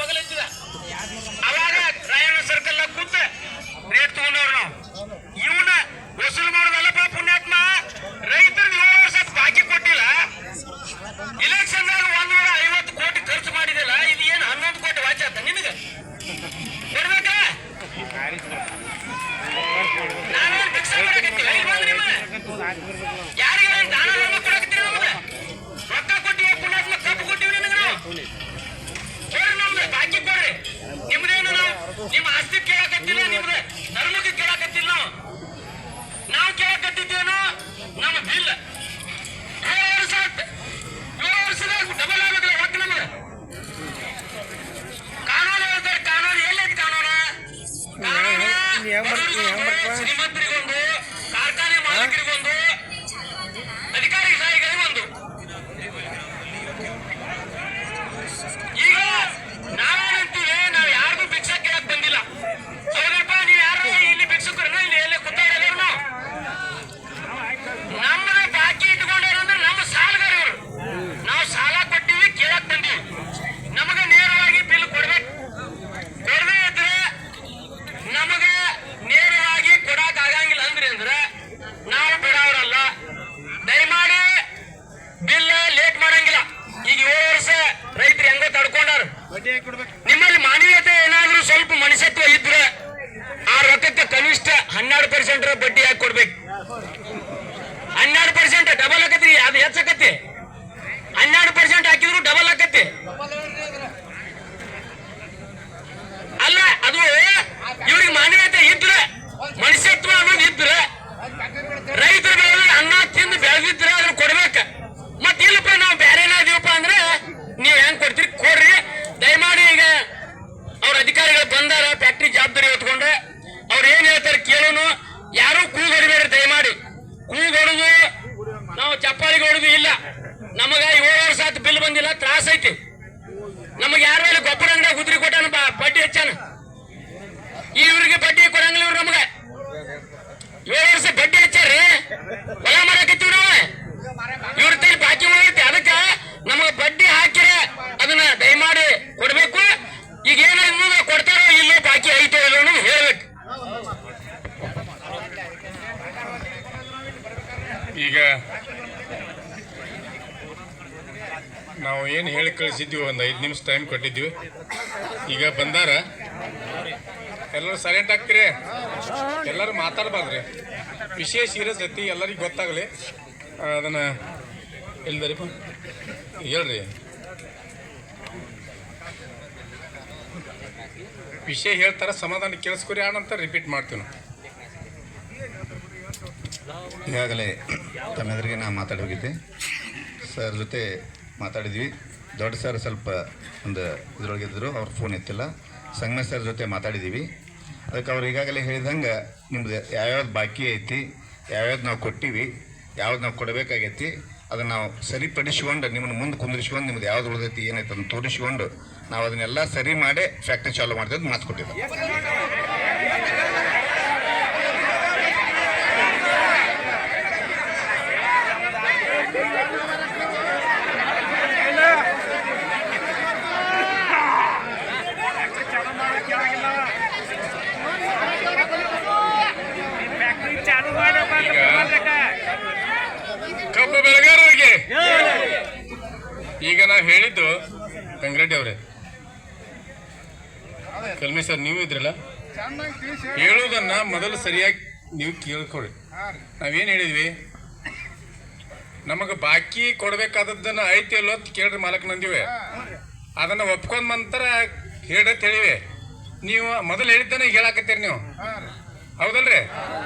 ಬಗಲಚ್ಚಿದ ಅವಾಗ ರಾಯಣ್ಣ ಸರ್ಕಲ್ ಕೂತ ರೇಟ್ ತಗೊಂಡವ್ರು ನಾವು ಇವನ ವಸೂಲು ಮಾಡೋದಲ್ಲಪ್ಪ ಪುಣ್ಯಾತ್ಮ. ರೈತರಿಗೆ 7 ವರ್ಷ ಬಾಕಿ ಕೊಟ್ಟಿಲ್ಲ, ಇಲೆಕ್ಷನ್ 150 ಕೋಟಿ ಖರ್ಚು ಮಾಡಿದಿಲ್ಲ, ಇದು ಏನು 11 ಕೋಟಿ ವಾಚ ಆತ ನಿನಗೆ ಕೊಡ್ಬೇಕ? ನಾವೇನು ಭಿಕ್ಷೆ ಮಾಡಕತ್ತೀವಿ? ಯಾರಿಗೆ ದಾನ ಧರ್ಮ ಕೊಡಕತ್ತೀವಿ? ನಮ್ಗೆ ರೊಕ್ಕ ಕೊಟ್ಟಿವಿ, ಪುಣ್ಯಾತ್ಮ ಕಬ್ಬು ಕೊಟ್ಟಿವಿ ನಿನಗೆ ನಾವು. ಕೊಡ್ರಿ ನಮ್ದು ಬಾಕಿ ಕೊಡ್ರಿ. ನಿಮ್ದೇನು ನಾವು ನಿಮ್ಮ ಆಸ್ತಿ ಕೇಳಕತ್ತಿಲ್ಲ, ನಿಮ್ದು ಧರ್ಮಕ್ಕೆ ಕೇಳಕತ್ತಿಲ್ಲ. ನಾವು ಕೇಳಕತ್ತಿದ್ದೇನು ನಮ್ಮ ಬಿಲ್ 7 ವರ್ಷದಾಗ ಡಬಲ್ ಆಗ್ಬೇಕಲ್ಲ ಒಟ್ಟು ನಮ್ಗೆ. ಕಾನೂನು ಹೇಳ್ತಾರೆ, ಕಾನೂನು ಎಲ್ಲೈತಿ? ಕಾನೂನು ಶ್ರೀಮಂತರಿಗೊಂದು, ಕಾರ್ಖಾನೆ ಮಾಲೀಕರಿಗೊಂದು, ಅಧಿಕಾರಿ ಸಾಹಿಗಳಿಗೊಂದು. ಈಗ ನಾವೇನಂತೀವಿ, ನಾವು ಯಾರಿಗೂ ಭಿಕ್ಷೆ ಕೇಳಕ್ ಬಂದಿಲ್ಲ. ಹೌದಪ್ಪ, ನೀವು ಯಾರು ಇಲ್ಲಿ ಭಿಕ್ಷುಕರನ್ನ ಇಲ್ಲಿ ಎಲ್ಲೇ ಕೂತಾಡೋರು ನಾವು. ನಮ್ಮನ್ನ ಬಾಕಿ ಇಟ್ಕೊಂಡವ್ರಂದ್ರೆ ನಮ್ಮ ಸಾಲಗಾರ ಇವರು. ನಾವು ಸಾಲ ಕೊಟ್ಟಿವಿ, ಕೇಳಕ್ ಬಂದೀವಿ. ನಮಗೆ ನೇರವಾಗಿ ಬಿಲ್ ಕೊಡ್ಬೇಕು. ಕೊಡದೇ ಇದ್ರೆ ನಮಗೆ ನೇರವಾಗಿ ಕೊಡಕ್ ಆಗಂಗಿಲ್ಲ ಅಂದ್ರೆ ನಾವು ಬಿಡೋರಲ್ಲ. ದಯಮಾಡಿ ಬಿಲ್ ಲೇಟ್ ಮಾಡಂಗಿಲ್ಲ. ಈಗ 7 ವರ್ಷ ರೈತರು ಹೆಂಗೋ ತಡ್ಕೊಂಡಾರ. ನಿಮ್ಮಲ್ಲಿ ಮಾನವೀಯತೆ ಏನಾದ್ರೂ ಸ್ವಲ್ಪ ಮನುಷ್ಯತ್ವ ಇದ್ರೆ ಆ ರೊಕ್ಕಕ್ಕೆ ಕನಿಷ್ಠ 12% ಬಡ್ಡಿ ಹಾಕಿ ಕೊಡ್ಬೇಕು. 12% ಡಬಲ್ ಆಕತಿ, ಅದು ಹೆಚ್ಚಾಕತಿ. 12% ಹಾಕಿದ್ರು ಡಬಲ್ ಆಕತಿ. ಅಲ್ಲ, ಅದು ಇವ್ರಿಗೆ ಮಾನವೀಯತೆ ಇದ್ರೆ, ಮನುಷ್ಯತ್ವ ಅನ್ನೋದು ಇದ್ರೆ, ರೈತರು ಬೆಳೆದ್ರೆ ಅನ್ನ ತಿಂದು ಬೆಳೆದಿದ್ರೆ ಅದನ್ನ ಕೊಡ್ಬೇಕ. ಮತ್ ಇಲ್ಲಪ್ಪ ನಾವು ಬೇರೆನ ಇದೀವಪ್ಪ ಅಂದ್ರೆ ನೀವ್ ಹೆಂಗ್ ಕೊಡ್ತೀರಿ ಕೊಡ್ರಿ. ದಯಮಾಡಿ ಈಗ ಅವ್ರ ಅಧಿಕಾರಿಗಳು ಬಂದಾರ, ಫ್ಯಾಕ್ಟ್ರಿ ಜವಾಬ್ದಾರಿ ಹೊತ್ಕೊಂಡ್ರೆ ಅವ್ರು ಏನ್ ಹೇಳ್ತಾರೆ ಕೇಳೋನು. ಯಾರು ಕೂಗೊಡಿಬೇಡ್ರಿ ದಯಮಾಡಿ. ಕೂಗೊಡುದು ನಾವು ಚಪ್ಪಾಳಿಗೆ ಹೊಡುದು ಇಲ್ಲ. ನಮಗ 7 ವರ್ಷ ಆಯ್ತು ಬಿಲ್ ಬಂದಿಲ್ಲ, ತ್ರಾಸ ಐತಿ. ನಮಗೆ ಯಾರ ಮೇಲೆ ಗೊಬ್ಬರ ಅಂಗಡಿ ಗುದ್ರಿ ಕೊಟ್ಟಾನ, ಬಡ್ಡಿ ಹೆಚ್ಚಾನ. ಇವ್ರಿಗೆ ಬಡ್ಡಿ ಕೊಡಂಗಿಲ್ಲ. ಇವ್ರು ನಮಗ 7 ವರ್ಷ ಬಡ್ಡಿ ಹೆಚ್ಚಾರಿ ಹೊಲ ಮಾಡಕತ್ತೀವಿ ನಾವು. ಇವ್ರ ತಲೆ ಬಾಕಿ ಉಳಿಯುತ್ತೆ. ಅದಕ್ಕೆ ನಮಗೆ ಬಡ್ಡಿ ಹಾಕಿರ ಅದನ್ನ ದಯಮಾಡಿ ಕೊಡ್ಬೇಕು. ಈಗ ಏನಾದ್ರು ಕೊಡ್ತಾರೋ ಇಲ್ಲೋ, ಬಾಕಿ ಐತೋ ಇಲ್ಲೋ ಅನ್ನೋದು ಹೇಳ್ಬೇಕು. ಈಗ ನಾವು ಏನು ಹೇಳಿ ಕಳಿಸಿದ್ವಿ, ಒಂದು 5 ನಿಮಿಷ ಟೈಮ್ ಕೊಟ್ಟಿದ್ವಿ. ಈಗ ಬಂದಾರ, ಎಲ್ಲರೂ ಸೈಲೆಂಟ್ ಆಗ್ತೀರಿ, ಎಲ್ಲರೂ ಮಾತಾಡ್ಬಾರ್ದ್ರಿ. ವಿಷಯ ಸೀರಿಯಸ್ ಐತಿ, ಎಲ್ಲರಿಗೂ ಗೊತ್ತಾಗಲಿ. ಅದನ್ನ ಎಲ್ದರಿಪ್ಪ ಹೇಳ್ರಿ. ವಿಷಯ ಹೇಳ್ತಾರ, ಸಮಾಧಾನ ಕೇಳಿಸ್ಕೊರಿ, ಆನಂತರ ರಿಪೀಟ್ ಮಾಡ್ತೀವಿ ನಾವು. ಈಗಾಗಲೇ ತಮ್ಮೆದುರಿಗೆ ನಾನು ಮಾತಾಡಿ ಹೋಗಿದ್ದೆ. ಸರ್ ಜೊತೆ ಮಾತಾಡಿದ್ವಿ. ದೊಡ್ಡ ಸರ್ ಸ್ವಲ್ಪ ಒಂದು ಇದ್ರೊಳಗಿದ್ರು, ಅವ್ರ ಫೋನ್ ಎತ್ತಿಲ್ಲ. ಸಂಗಮೇಶ್ ಸರ್ ಜೊತೆ ಮಾತಾಡಿದ್ದೀವಿ. ಅದಕ್ಕೆ ಅವ್ರು ಈಗಾಗಲೇ ಹೇಳಿದಂಗೆ ನಿಮ್ದು ಯಾವ್ಯಾವ್ದು ಬಾಕಿ ಐತಿ, ಯಾವ್ಯಾವ್ದು ನಾವು ಕೊಟ್ಟಿವಿ, ಯಾವ್ದು ನಾವು ಕೊಡಬೇಕಾಗೈತಿ, ಅದನ್ನು ನಾವು ಸರಿಪಡಿಸ್ಕೊಂಡು ನಿಮ್ಮನ್ನು ಮುಂದೆ ಕುಂದಿರಿಸ್ಕೊಂಡು ನಿಮ್ದು ಯಾವ್ದು ಉಳಿದೈತಿ ಏನೈತೆ ಅದನ್ನು ತೋರಿಸ್ಕೊಂಡು ನಾವು ಅದನ್ನೆಲ್ಲ ಸರಿ ಮಾಡಿ ಫ್ಯಾಕ್ಟ್ರಿ ಚಾಲೂ ಮಾಡ್ತಿದ್ದು ಮಾತು ಕೊಟ್ಟಿದ್ದೆ. ಕಬ್ಬು ಬೆಳೆಗಾರರಿಗೆ ಈಗ ನಾವು ಹೇಳಿದ್ದು, ಗಂಗರೆಡ್ಡಿ ಅವರೇ, ಕಲ್ಮೆ ಸರ್ ನೀವು ಇದ್ರಲ್ಲ, ಹೇಳೋದನ್ನ ಮೊದಲು ಸರಿಯಾಗಿ ನೀವು ಕೇಳ್ಕೊಡಿ. ನಾವೇನು ಹೇಳಿದ್ವಿ, ನಮಗೆ ಬಾಕಿ ಕೊಡ್ಬೇಕಾದದ್ದನ್ನ ಐತಿ ಅಲ್ಲೋ ಅಂತ ಕೇಳ್ರಿ ಮಾಲಕ್ ನಂದಿವೆ. ಅದನ್ನ ಒಪ್ಕೊಂಡ್ ಮಂತರ ಹೇಳತ್ ಹೇಳಿವೆ. ನೀವು ಮೊದಲು ಹೇಳಿದ್ದಾನೆ ಹೇಳಾಕತ್ತೀರಿ ನೀವು, ಹೌದಲ್ರಿ?